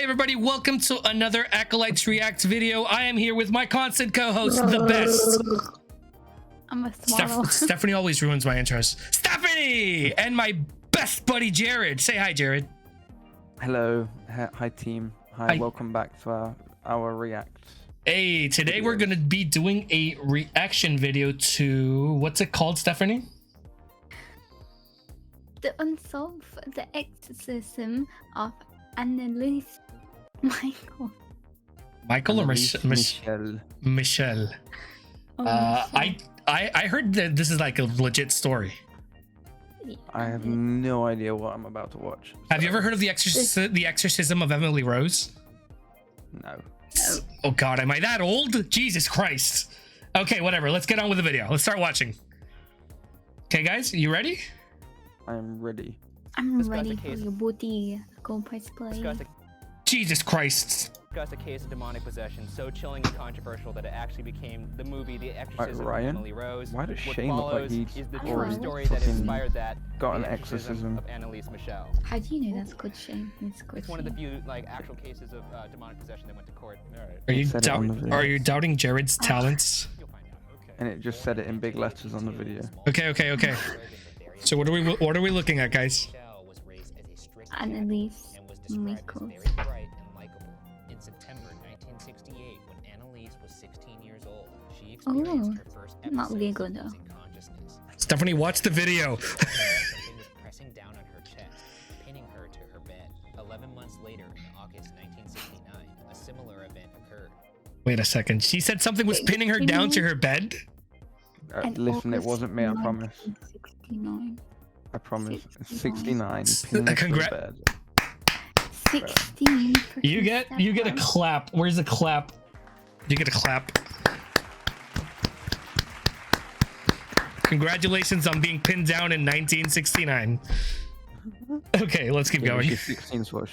everybody, welcome to another Acolytes React video. I am here with my constant co-host, the best. I'm a swallow. Stephanie always ruins my intros. Stephanie! And my best buddy, Jrod. Say hi, Jrod. Hello. Hi, team. Hi. Welcome back to our React. Hey, today we're going to be doing a reaction video to... What's it called, Stephanie? The Exorcism of Annalise Michael. Michael or Michelle? Michelle. I heard that this is like a legit story. Yeah, I have no idea what I'm about to watch. Have you ever heard of the Exorcism of Emily Rose? No. Oh God, am I that old? Jesus Christ. Okay, whatever. Let's get on with the video. Let's start watching. Okay, guys, you ready? I'm ready. I'm ready for your booty. Go press play. Jesus Christ. Discussed a case of demonic possession so chilling and controversial that it actually became the movie The Exorcism of Ryan? Emily Rose. Why does What Shane look like follows he's is the already true story that inspired that got an The exorcism of Annalise Michelle. How do you know that's good, Shane? It's good. It's one of the few actual cases of demonic possession that went to court. Are you doubting Jared's talents? You'll find out. Okay. and it just said it in big letters on the video. Okay. So what are we looking at, guys? Annalise Michael. In September 1968, when Annalise was 16 years old, she Oh, experienced her first not episode legal of though. losing consciousness. Stephanie, watch the video. Something was pressing down on her chest, pinning her to her bed. 11 months later, in August 1969, a similar event occurred. Wait a second. She said something was pinning her down to her bed? Listen, it wasn't me, I promise. 69. I promise. 69. Congrats. 16. You get a clap. Where's the clap? You get a clap. Congratulations on being pinned down in 1969. Okay, let's keep going. She's 16, Swoosh.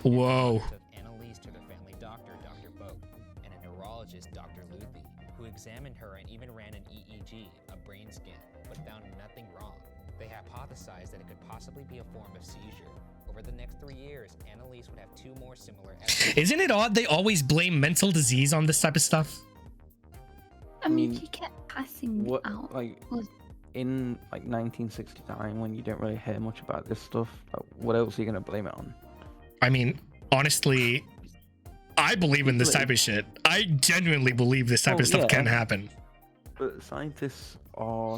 Whoa. Annalise to the family doctor, Dr. Boak, and a neurologist, Dr. Ludwig, who examined her and even ran an EEG, a brain scan, but found nothing wrong. They hypothesized that it could possibly be a form of seizure. Over the next 3 years, Annalise would have 2 more similar episodes. Isn't it odd they always blame mental disease on this type of stuff? I mean, she kept passing out. Like, in like 1969, when you don't really hear much about this stuff, what else are you gonna blame it on? I mean, honestly, I believe in this type of shit. I genuinely believe this type of stuff can happen. But scientists are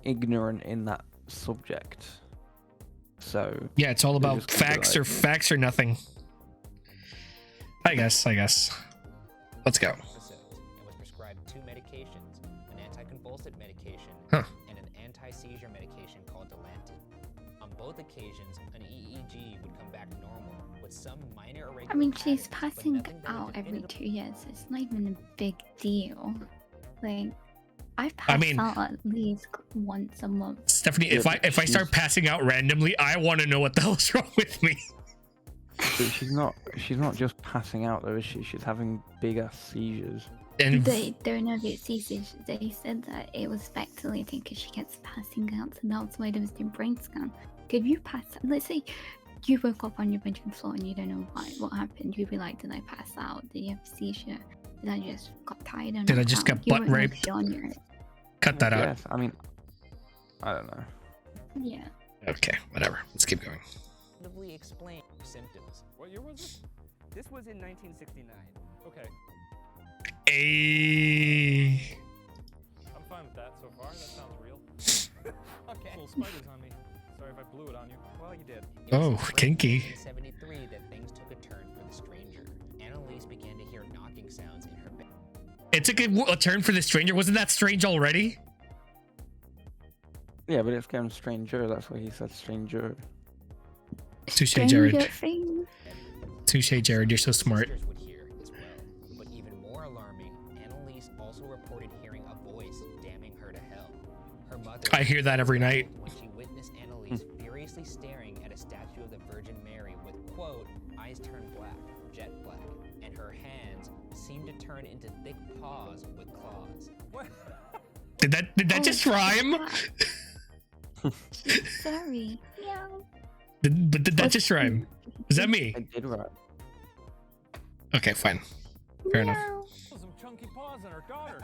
ignorant in that subject. So yeah, it's all about facts or nothing. I guess. Let's go. And was prescribed 2 medications, an anticonvulsant medication and an anti-seizure medication called Dilantin. On both occasions, an EEG would come back normal with some minor irregularities. I mean, she's passing out every 2 years. It's not even a big deal. Like, I've passed out at least once a month. Stephanie, if I start passing out randomly, I want to know what the hell's wrong with me. But she's not just passing out though, is she? She's having big ass seizures. And They don't know if it's seizures. They said that it was speculating because she kept passing out, so that's why they was doing brain scan. If you pass, let's say you woke up on your bedroom floor and you don't know what happened, you'd be like, did I pass out? Did you have a seizure? Did I just got tired? Did I just get butt raped? Cut that out. Yes, I mean, I don't know. Yeah. Okay, whatever. Let's keep going. Explain symptoms. What year was this? This was in 1969. Okay, Hey. I'm fine with that so far. That sounds real. Okay. Little spiders on me. Sorry if I blew it on you. Well, you did. Oh, kinky. 1973 that things took a turn for the stranger. Annalise began to hear knocking sounds in her bed. It took a turn for the stranger. Wasn't that strange already? Yeah, but it's getting stranger. That's why he said stranger. Touche, Jrod. Things. Touche, Jrod. You're so smart. Sisters would hear as well. But even more alarming, Annalise also reported hearing a voice damning her to hell. Her mother. I hear that every night. When she witnessed Annalise furiously staring at a statue of the Virgin Mary with, quote, eyes turned black, jet black, and her hands seemed to turn into thick paws with claws. What? Did that just rhyme? Sorry. Yeah. But did that just rhyme? Is that me? I did right. Okay, fine. Fair enough. Meow. Some chunky paws on her daughter.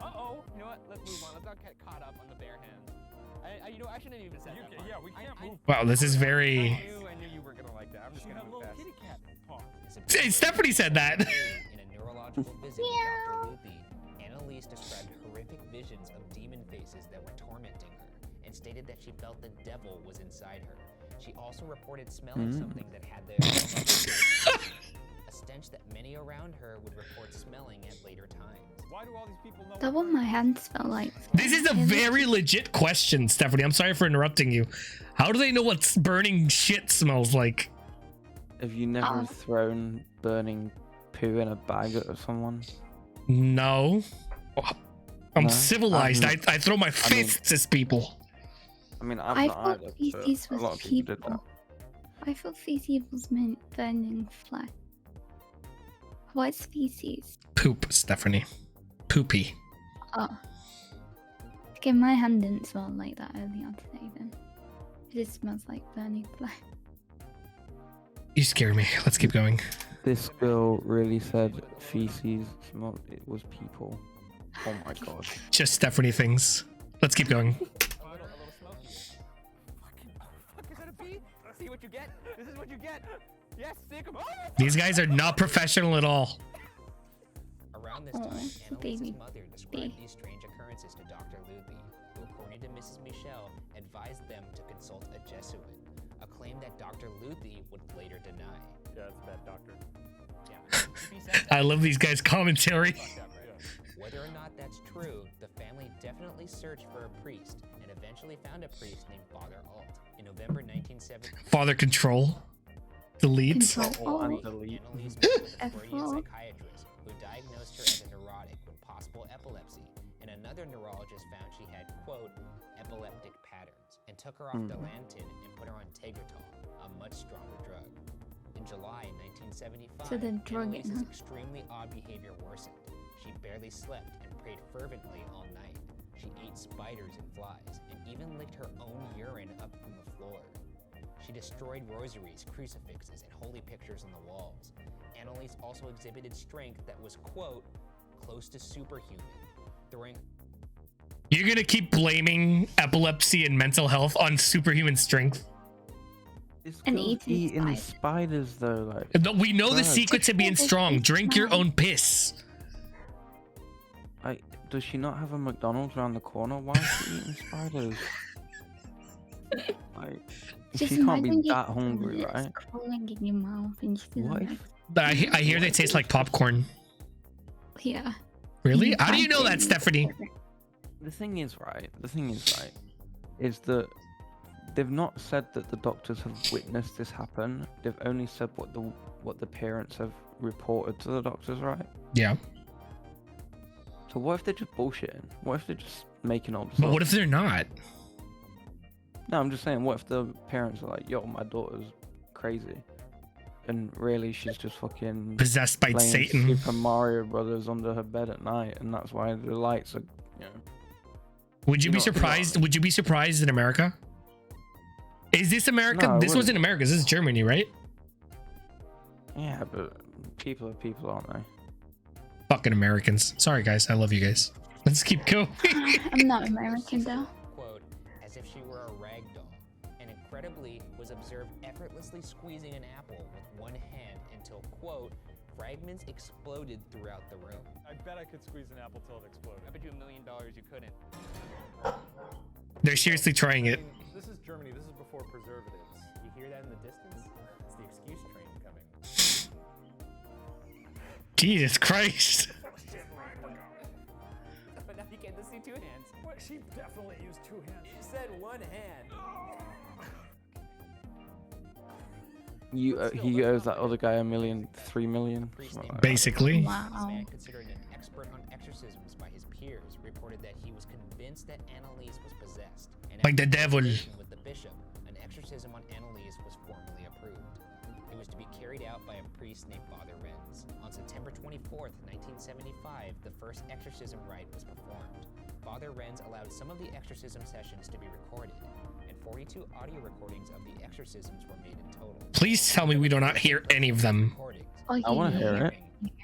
Uh-oh. You know what? Let's move on. Let's not get caught up on the bare hands. You know, I shouldn't have even said that. Yeah, we can't move. Wow, this is very. I knew you were gonna like that. I'm just She gonna had move little fast. kitty cat paws. Hey, Stephanie said that. In a neurological visit with Dr. Luthi, Annalise described horrific visions of demon faces that were tormenting her and stated that she felt the devil was inside her. She also reported smelling something that had the a stench that many around her would report smelling at later times. Why do all these people know? That what my hands smell like. This is a very legit question, Stephanie. I'm sorry for interrupting you. How do they know what burning shit smells like? Have you never Oh. thrown burning poo in a bag at someone? No. I'm No? civilized. I throw my fists at people. I mean, I've I not thought either, feces but a lot was of people did that. people. I thought feces was meant burning flesh. What's feces? Poop, Stephanie. Poopy. Oh. Okay, my hand didn't smell like that earlier today then. It just smells like burning flesh. You scare me. Let's keep going. This girl really said feces smelled. It was people. Oh my god. Just Stephanie things. Let's keep going. A little smoky. Fucking fuck, is that a bee? See what you get? This is what you get. Yes, stick 'em. Oh! These guys are not professional at all. Around this Oh, time, it's a Annalise's baby mother described bee. these strange occurrences to Dr. Luthi, who, according to Mrs. Michelle, advised them to consult a Jesuit, a claim that Dr. Luthi would later deny. Yeah, it's a bad doctor. Yeah, he said that. I love these guys' commentary. Fucked up, right? Whether or not that's true, the family definitely searched for a priest and eventually found a priest named Father Alt. In November 1970, Father Control. Deletes. Control. Oh, and Oh, delete. Annalise met with a F4. Freudian psychiatrist who diagnosed her as a neurotic with possible epilepsy, and another neurologist found she had, quote, epileptic patterns, and took her off Dilantin and put her on Tegretol, a much stronger drug. In July 1975, So the drug it, Annalise's huh? extremely odd behavior worsened. She barely slept and prayed fervently all night. She ate spiders and flies, and even licked her own urine up from the floor. She destroyed rosaries, crucifixes, and holy pictures on the walls. Annalise also exhibited strength that was, quote, close to superhuman, throwing You're gonna keep blaming epilepsy and mental health on superhuman strength. This And girl's eating eating spiders. spiders though, like. No, we know the Right. secret to being strong. Drink your own piss. Does she not have a McDonald's around the corner? Why is she eating spiders? Like, Just she can't be imagine that you- hungry, it's right? crawling in your mouth and just What like, if? But I hear they taste like popcorn. yeah. Really? You How do you can't know that, get Stephanie? The thing is, right, is that they've not said that the doctors have witnessed this happen. They've only said what the parents have reported to the doctors, right? Yeah. So what if they're just bullshitting? What if they're just making all this But up? what if they're not? No, I'm just saying, what if the parents are like, yo, my daughter's crazy, and really she's just fucking Possessed by playing Satan. Super Mario Brothers under her bed at night, and that's why the lights are, you know. Would you You be know- you know- surprised? Would you be surprised in America? Is this America? No, I This wouldn't. wasn't America. This is Germany, right? Yeah, but people are people, aren't they? Fucking Americans. Sorry, guys. I love you guys. Let's keep going. I'm not American though. quote, as if she were a rag doll, and incredibly was observed effortlessly squeezing an apple with one hand until, quote, fragments exploded throughout the room. I bet I could squeeze an apple till it exploded. I bet you $1 million you couldn't. They're seriously trying I it. mean, this is Germany. This is before preservatives. You hear that in the distance? It's the excuse train coming. Jesus Christ. But now you get to see two hands. What? She definitely used two hands. You said one hand. He owes that other guy $3 million. something like that. Basically. This Wow. man, considered an expert on exorcisms by his peers, reported that he was convinced that Annalise was possessed. And Like the after devil. consultation with the bishop, an exorcism on Annalise was formally approved. It was to be carried out by a priest named Father Renz. On September 24th, 1975, the first exorcism rite was performed. Father Renz allowed some of the exorcism sessions to be recorded, and 42 audio recordings of the exorcisms were made in total. Please tell me we do not hear any of them. Recordings. Oh, I want to hear it.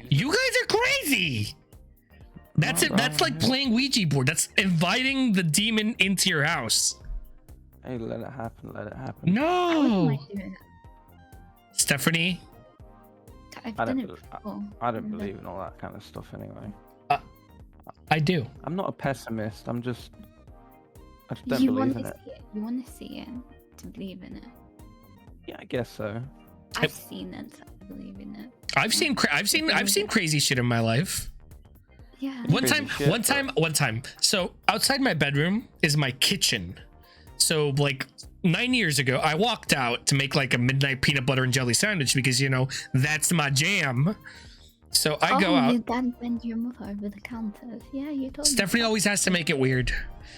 You guys are crazy. That's it. That's like playing Ouija board. That's inviting the demon into your house. Hey, let it happen. Let it happen. I wouldn't No. mind doing it. Stephanie, I've I done don't, it before. I don't believe in all that kind of stuff anyway. I do. I'm not a pessimist. I just don't You believe want in to it. see it. You want to see it to believe in it. Yeah, I guess so. I've seen it, so I believe in it. I've seen crazy shit in my life. Yeah. One time. So outside my bedroom is my kitchen. So like 9 years ago, I walked out to make like a midnight peanut butter and jelly sandwich because that's my jam. So I go out. Your dad bent your mother over the counter. Yeah, you told me. Stephanie always has to make it weird.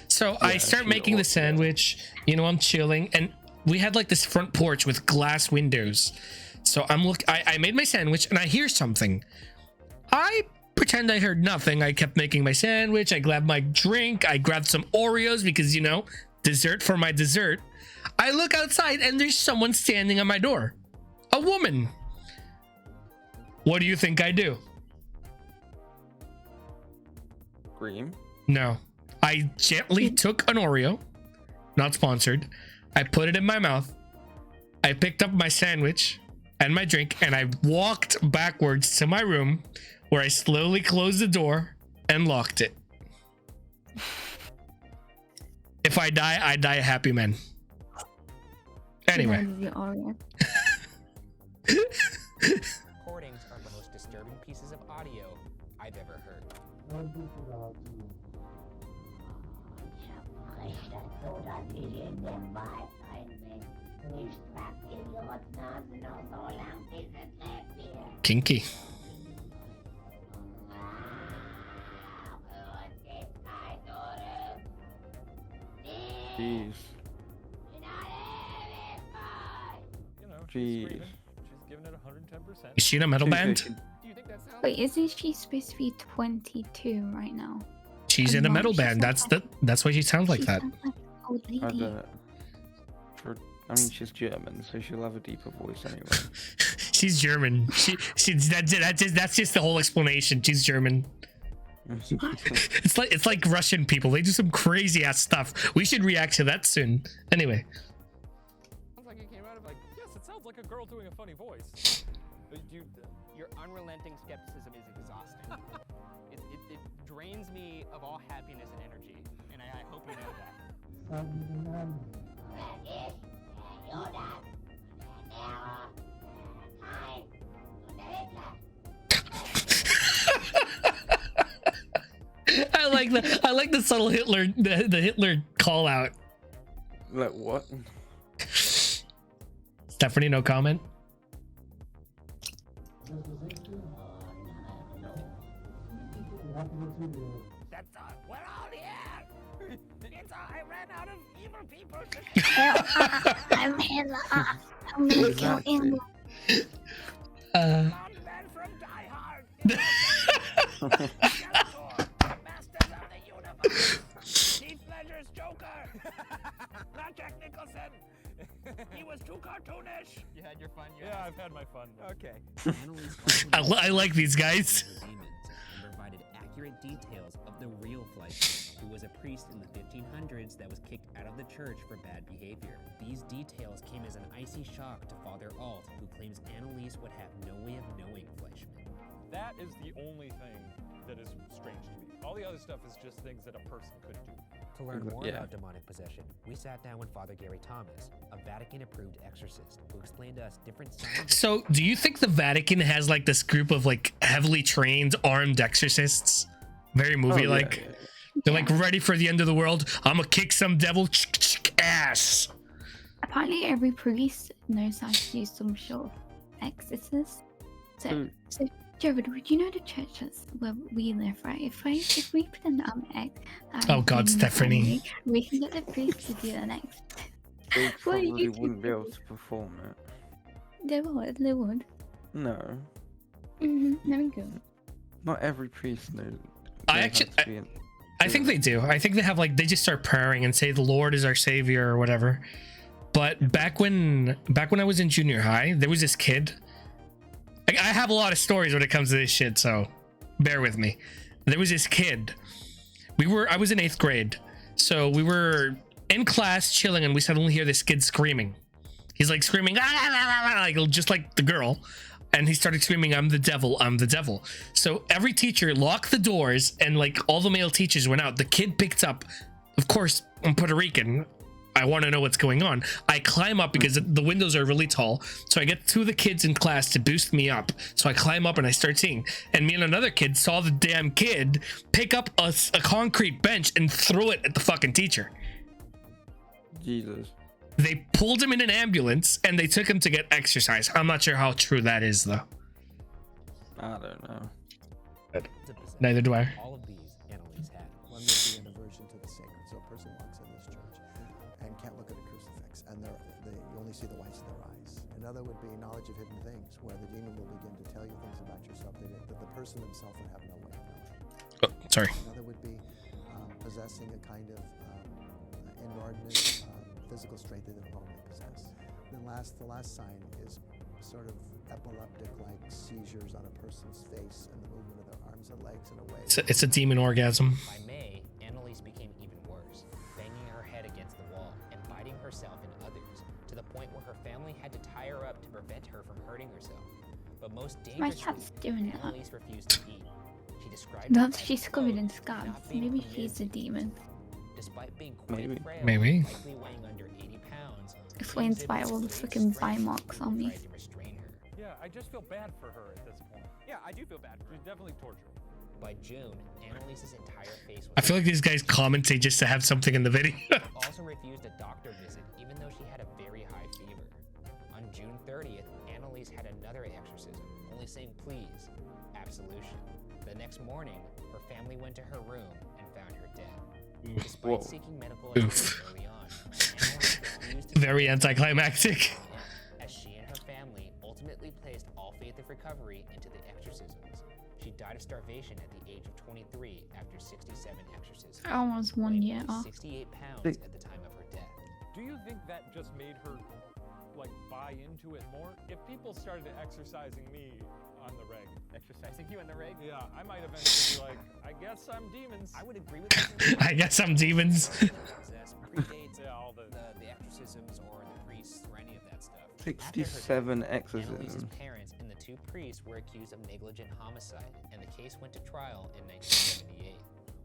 So I start she making the always- sandwich. I'm chilling, and we had like this front porch with glass windows. So I made my sandwich, and I hear something. I pretend I heard nothing. I kept making my sandwich. I grabbed my drink. I grabbed some Oreos because dessert for my dessert. I look outside, and there's someone standing on my door. A woman. What do you think I do? Scream. No. I gently took an Oreo, not sponsored. I put it in my mouth. I picked up my sandwich and my drink, and I walked backwards to my room where I slowly closed the door and locked it. If I die, I die a happy man. Anyway. Your Oreo. Recordings are the most disturbing pieces of audio I've ever heard. Kinky. Jeez. She's Jeez. screaming. She's giving it 110%. Is she in a metal band? Do you think that sounds? Wait, isn't she supposed to be 22 right now? She's in a No, metal she's band. not. That's why she sounds like She that. sounds like an old I lady. don't. She's German, so she'll have a deeper voice anyway. She's German. That's just the whole explanation. She's German. It's like Russian people. They do some crazy ass stuff. We should react to that soon. Anyway. Sounds like it came out of yes, it sounds like a girl doing a funny voice. Your unrelenting skepticism is exhausting. it drains me of all happiness and energy, and I hope you know that. I like the subtle Hitler the Hitler call out. Like what? Stephanie, no comment. That's all. We're all here. It's all. I ran out of evil people. I'm Hitler. I'm gonna kill England. Man from Die Hard. Masters of the Universe. Heath Ledger's Joker. Not Jack Nicholson. He was too cartoonish. You had your fun. Yeah, I've had my fun. Okay. I like these guys. Demons and provided accurate details of the real Fleischman, who was a priest in the 1500s that was kicked out of the church for bad behavior. These details came as an icy shock to Father Alt, who claims Annalise would have no way of knowing Fleischman. That is the only thing that is strange to me. All the other stuff is just things that a person could do. To learn more Yeah. about demonic possession, we sat down with Father Gary Thomas, a Vatican-approved exorcist, who explained to us different signs. So, do you think the Vatican has like this group of like heavily trained armed exorcists? Very movie like. Oh, yeah. They're like ready for the end of the world. I'm gonna kick some devil ass. Apparently, every priest knows how to do some sort of exorcist. So, Jrod, would you know the churches where we live, right? If we pretend that I'm Oh God, in the Stephanie. family, we can get the priest to do the next. They What do you probably think wouldn't be they able would? to perform it. They would. No, Let me go. not every priest knows. I knows actually- how to be I think they do. I think they have like they just start praying and say the Lord is our savior or whatever. But back when I was in junior high, there was this kid. Like, I have a lot of stories when it comes to this shit, so bear with me. There was this kid. I was in 8th grade, so we were in class chilling, and we suddenly hear this kid screaming. He's like screaming, "Ah, ah, ah, ah," like just like the girl. And he started screaming, "I'm the devil, I'm the devil." So every teacher locked the doors, and like all the male teachers went out. The kid picked up, of course, I'm Puerto Rican. I want to know what's going on. I climb up because the windows are really tall. So I get two of the kids in class to boost me up. So I climb up and I start seeing. And me and another kid saw the damn kid pick up a concrete bench and throw it at the fucking teacher. Jesus. They pulled him in an ambulance and they took him to get exercise. I'm not sure how true that is, though. I don't know. Neither do I. All of these Annalise had. One would be an aversion to the sacred. So a person walks in this church and can't look at a crucifix, and you only see the whites of their eyes. Another would be knowledge of hidden things, where the demon will begin to tell you things about yourself that the person himself would have no way of knowing. Oh, sorry. Another would be possessing a kind of inordinate physical strength they didn't normally possess. Then the last sign is sort of epileptic-like seizures on a person's face and the movement of their arms and legs in a way. It's a demon orgasm. By May, Annalise became even worse, banging her head against the wall and biting herself and others, to the point where her family had to tie her up to prevent her from hurting herself. But most My dangerously, cat's doing that. Annalise refused to eat. She described That's it as, she's covered in quote, scabs. "not being Maybe permitted she's a to eat." demon. Despite being quite Maybe. frail, Maybe. likely weighing under 80 pounds, Explains why all the fucking bite marks on me. tried to restrain her. Yeah, I just feel bad for her at this point. Yeah, I do feel bad for She's her. definitely tortured. By June, Annalise's entire face was I feel like these guys commentate just to have something in the video. also refused a doctor visit even though she had a very high fever. On June 30th, Annalise had another exorcism, only saying please, absolution. The next morning, her family went to her room and found her dead. Despite Whoa. seeking medical Oof. attention early on, Annalise refused to Very anticlimactic. as she and her family ultimately placed all faith of recovery into the exorcisms. She died of starvation at the age of 23 after 67 exorcisms. I almost 1 weighing year only off. 68 pounds They- at the time of her death. Do you think that just made her like buy into it more? If people started exercising me on the reg, Exercising you in the rig? yeah, I might eventually be like, I guess I'm demons. I would agree with that. I guess I'm demons. Possess predates Yeah, all the the exorcisms or the priests or any of that stuff. After her death, 67 Annalise's exorcisms. parents and the two priests were accused of negligent homicide, and the case went to trial in 1978.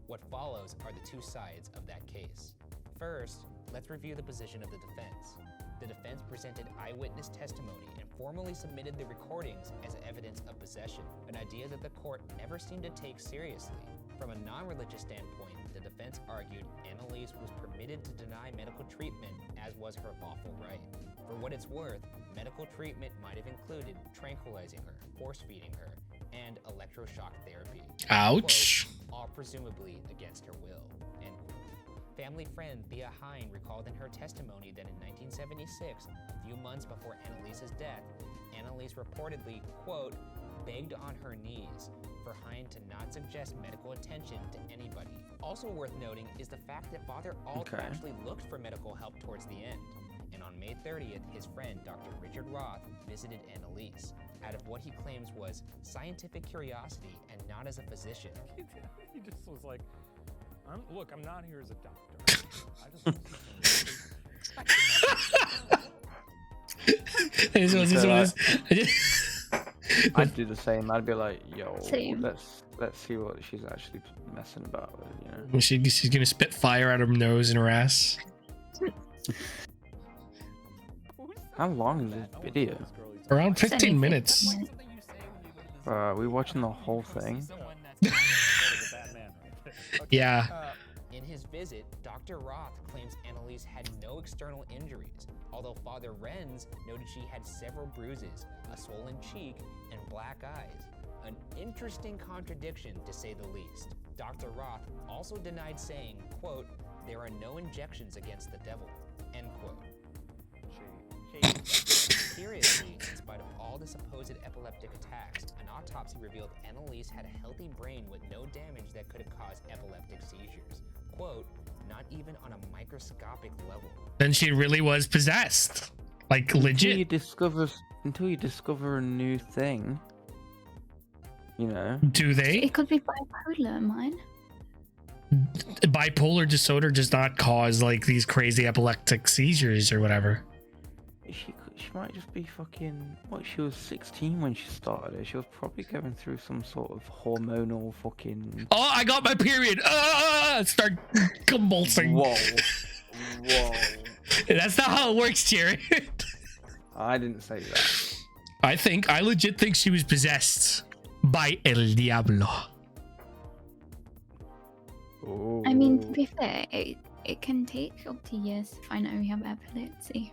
What follows are the two sides of that case. First, let's review the position of the defense. The defense presented eyewitness testimony and formally submitted the recordings as evidence of possession, an idea that the court never seemed to take seriously. From a non-religious standpoint, the defense argued Annalise was permitted to deny medical treatment, as was her lawful right. For what it's worth, medical treatment might have included tranquilizing her, force-feeding her, and electroshock therapy. Ouch. Quote, all presumably against her will. End quote. Family friend Thea Hine recalled in her testimony that in 1976, a few months before Annalise's death, Annalise reportedly, quote, begged on her knees for Hine to not suggest medical attention to anybody. Also worth noting is the fact that Father Alt Okay. actually looked for medical help towards the end. And on May 30th, his friend Dr. Richard Roth visited Annalise out of what he claims was scientific curiosity and not as a physician. he just was like, look, I'm not here as a doctor. I just want to see I'd do the same. I'd be like, yo, Same. let's see what she's actually messing about with, you know. She's gonna spit fire out of her nose and her ass. How long is this video? Around 15 anything. minutes. We watching the whole thing? Yeah. In his visit, Dr. Roth claims Annalise had no external injuries, although Father Renz noted she had several bruises, a swollen cheek, and black eyes. An interesting contradiction, to say the least. Dr. Roth also denied saying, quote, there are no injections against the devil, end quote. Curiously, in spite of all the supposed epileptic attacks, an autopsy revealed Annalise had a healthy brain with no damage that could have caused epileptic seizures. Quote, not even on a microscopic level. Then she really was possessed. Like, Until legit. you discover a new thing, you know. Do they? It could be bipolar, mine. Bipolar disorder does not cause like these crazy epileptic seizures or whatever. She might just be fucking. What? She was 16 when she started it. She was probably going through some sort of hormonal fucking. Oh, I got my period. Start convulsing. Whoa. That's not how it works, Jared. I didn't say that. I legit think she was possessed by El Diablo. Oh. I mean, to be fair, it can take up to years to find out you have epilepsy.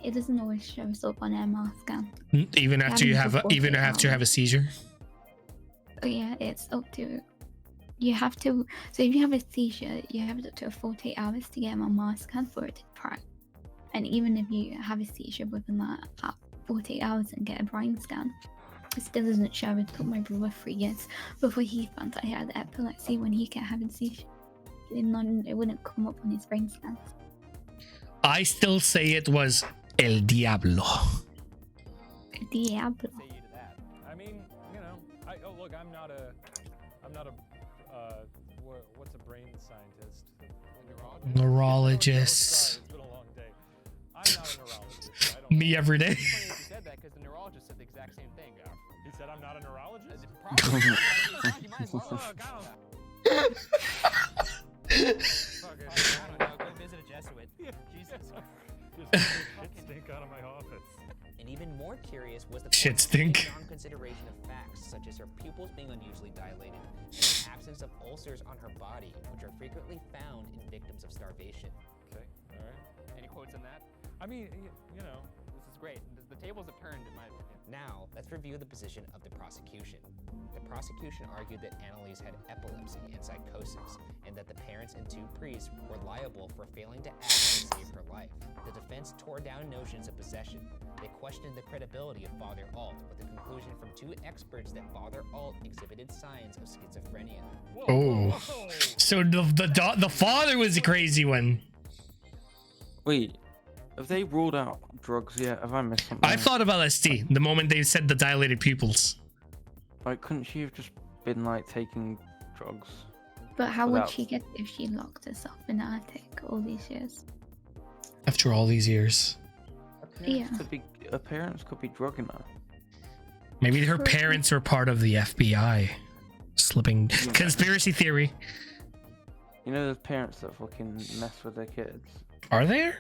It doesn't always show up on MR scan. Even after you have a seizure. Oh yeah, it's up to. You have to. So if you have a seizure, you have up to 48 hours to get an MR scan for it to track. And even if you have a seizure within that 48 hours and get a brain scan, it still doesn't show. It took my brother 3 years before he found out he had epilepsy when he kept having seizures. It wouldn't come up on his brain scans. I still say it was El Diablo. Diablo. Say you to that. I mean, you know, look, I'm not a what's a brain scientist? Neurologist. Sorry, it's been a long day. I'm not a neurologist. I don't Me every day. It's funny that you said that because the neurologist said the exact same thing. He said I'm not a neurologist? Probably. You might as well. Oh, God. Fuck it. I don't know. Go visit a Jesuit. Jesus. Just shit stink out of my office. And even more curious was the Shit court's stink. non-consideration of facts such as her pupils being unusually dilated and the absence of ulcers on her body, which are frequently found in victims of starvation. Okay, all right. Any quotes on that? I mean, you know. This is great. The tables have turned, in my opinion. Now, let's review the position of the prosecution. The prosecution argued that Annalise had epilepsy and psychosis, and that the parents and 2 priests were liable for failing to act to save her life. The defense tore down notions of possession. They questioned the credibility of Father Alt, with the conclusion from 2 experts that Father Alt exhibited signs of schizophrenia. Whoa, Oh. whoa. So the father was a crazy one. Wait, have they ruled out drugs yet? Have I missed something? I thought of LSD the moment they said the dilated pupils. Like, couldn't she have just been like taking drugs? But how would Without- she get if she locked herself in the attic all these years? After all these years. Yeah. Her parents could be drugging her. Maybe her parents were part of the FBI. Slipping. Yeah. Conspiracy theory. You know those parents that fucking mess with their kids? Are there?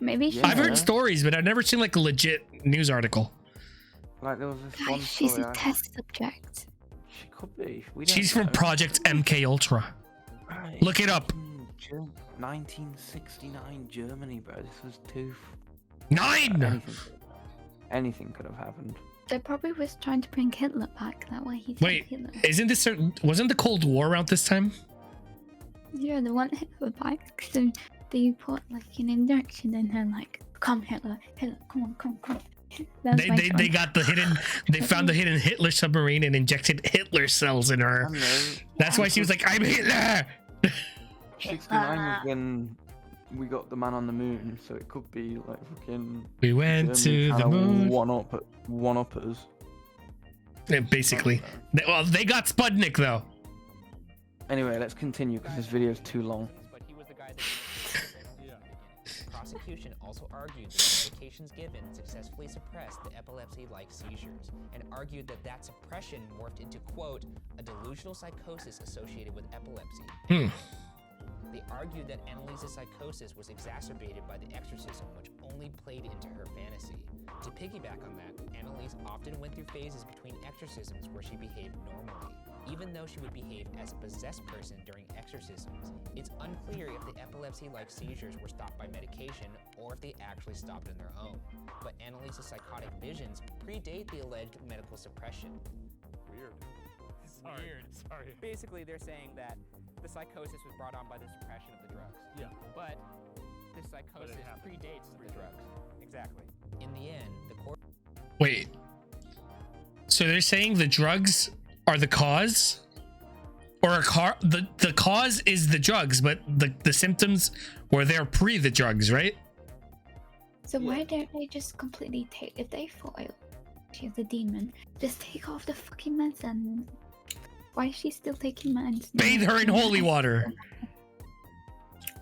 Maybe she. Yeah. I've heard stories, but I've never seen like a legit news article. Like there was this one Guys, she's story. a test subject. She could be. We don't She's from know. Project MK Ultra. Right, Look it up. fucking 1969 Germany, bro. This was 9! Anything could have happened. They probably was trying to bring Hitler back. That way he Wait, Hitler. wasn't the Cold War around this time? Yeah, they want Hitler back. So they put like an injection in her, like, come Hitler, come on. That's my They song. got they found the hidden Hitler submarine and injected Hitler cells in her. I don't know. That's why she was like, I'm Hitler! 69 was when we got the man on the moon, so it could be like fucking. We went Germany to the kinda moon. One uppers. Yeah, basically. They got Sputnik though. Anyway, let's continue because this video is too long. But he was the guy that. Yeah. The prosecution also argued that the medications given successfully suppressed the epilepsy-like seizures, and argued that that suppression morphed into, quote, a delusional psychosis associated with epilepsy. They argued that Annalise's psychosis was exacerbated by the exorcism, which only played into her fantasy. To piggyback on that, Annalise often went through phases between exorcisms where she behaved normally. Even though she would behave as a possessed person during exorcisms, it's unclear if the epilepsy-like seizures were stopped by medication or if they actually stopped on their own. But Annalise's psychotic visions predate the alleged medical suppression. Weird. Sorry. Basically, they're saying that the psychosis was brought on by the suppression of the drugs. Yeah. But this psychosis happened. predates the drugs. Exactly. In the end, the court Wait. So they're saying the drugs are the cause? Or the cause is the drugs, but the symptoms were there pre the drugs, right? So why don't they just completely take, if they thought she was a demon, just take off the fucking meds and why is she still taking meds? Bathe her in holy water.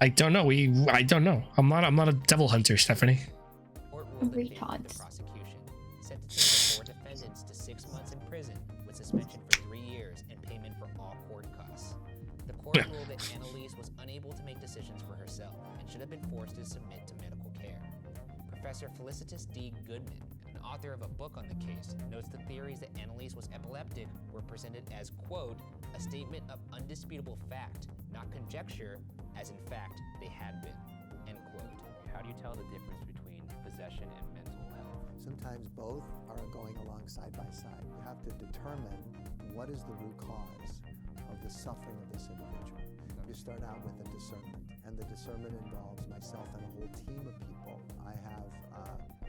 I don't know. I don't know. I'm not a devil hunter, Stephanie. ruled in favor of the Retards. prosecution, sentencing the 4 defendants to 6 months in prison with suspension for 3 years and payment for all court costs. The court ruled that Annalise was unable to make decisions for herself and should have been forced to submit to medical care. Professor Felicitas D. Goodman, an author of a book on the case, notes the theories that Annalise was epileptic were presented as, quote, a statement of undisputable fact, not conjecture, as in fact they had been, end quote. How do you tell the difference between possession and mental health? Sometimes both are going along side by side. You have to determine what is the root cause of the suffering of this individual. You start out with a discernment, and the discernment involves myself and a whole team of people. I have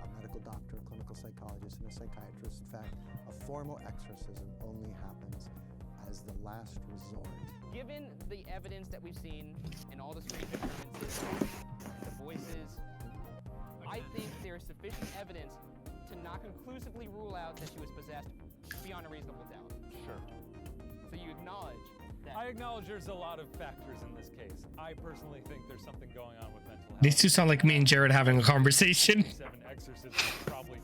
a medical doctor, a clinical psychologist, and a psychiatrist. In fact, a formal exorcism only happens as the last resort. Given the evidence that we've seen in all the strange occurrences, the voices, I think there is sufficient evidence to not conclusively rule out that she was possessed beyond a reasonable doubt. Sure. So you acknowledge that. I acknowledge there's a lot of factors in this case. I personally think there's something going on with mental health. These two sound like me and Jrod having a conversation. 7 exorcisms probably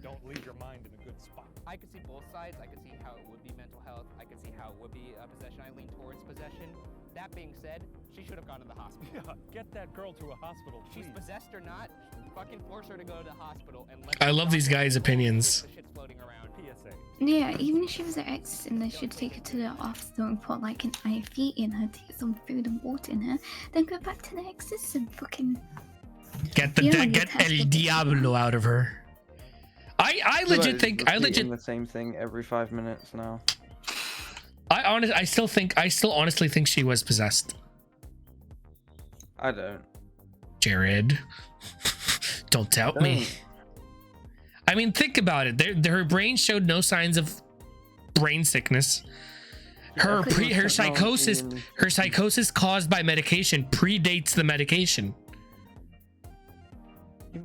don't leave your mind in a good spot. I could see both sides. I could see how it would be mental health. I could see how it would be possession. I lean towards possession. That being said, she should have gone to the hospital. Yeah, get that girl to a hospital, please. She's possessed or not, fucking force her to go to the hospital and let I love these guys' opinions. The shit's floating around. PSA. Yeah, even if she was an ex and they should take her to the hospital and put like an IV in her to get some food and water in her, then go back to the exorcism. Fucking Get You don't get need to El have- Diablo out of her. I legit think Repeating the same thing every 5 minutes now. I still honestly think she was possessed. I don't. Jrod, don't doubt me. Don't. I mean, think about it. Her brain showed no signs of brain sickness. Her psychosis caused by medication predates the medication.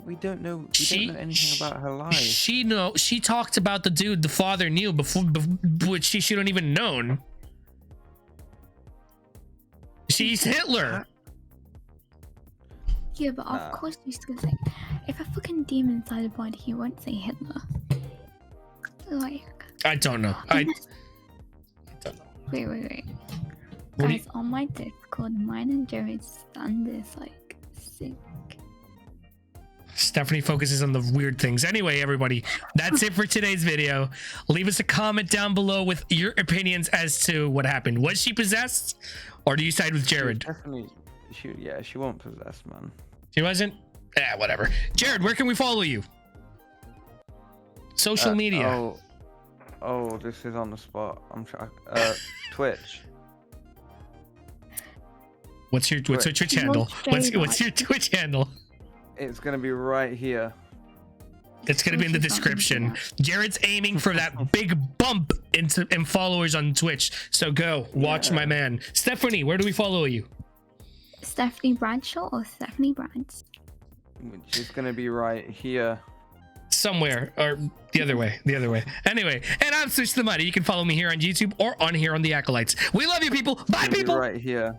We don't know. We don't know anything about her life. She talked about the dude the father knew before, which she shouldn't even known. She's Hitler. yeah, but of course you're still like, if a fucking demon inside the body, he won't say Hitler. Like, I don't know. wait. What do you- Guys, on my Discord, mine and Jared's done this like sick. Stephanie focuses on the weird things. Anyway, everybody, that's it for today's video. Leave us a comment down below with your opinions as to what happened. Was she possessed, or do you side with Jrod? Definitely. She won't possess, man. She wasn't? Whatever. Jrod, where can we follow you? Social media. Oh, this is on the spot. I'm trying. Twitch. What's your Twitch channel? What's your Twitch handle? It's gonna be right here. It's gonna be in the description. Jared's aiming for that big bump in followers on Twitch. So go watch my man. Stephanie, where do we follow you? Stephanie Bradshaw or Stephanie Brads? Which is gonna be right here. Somewhere, or the other way. Anyway, and I'm Swoosh the Mighty. You can follow me here on YouTube or on here on the Acolytes. We love you, people. Bye, It's gonna be people. right here.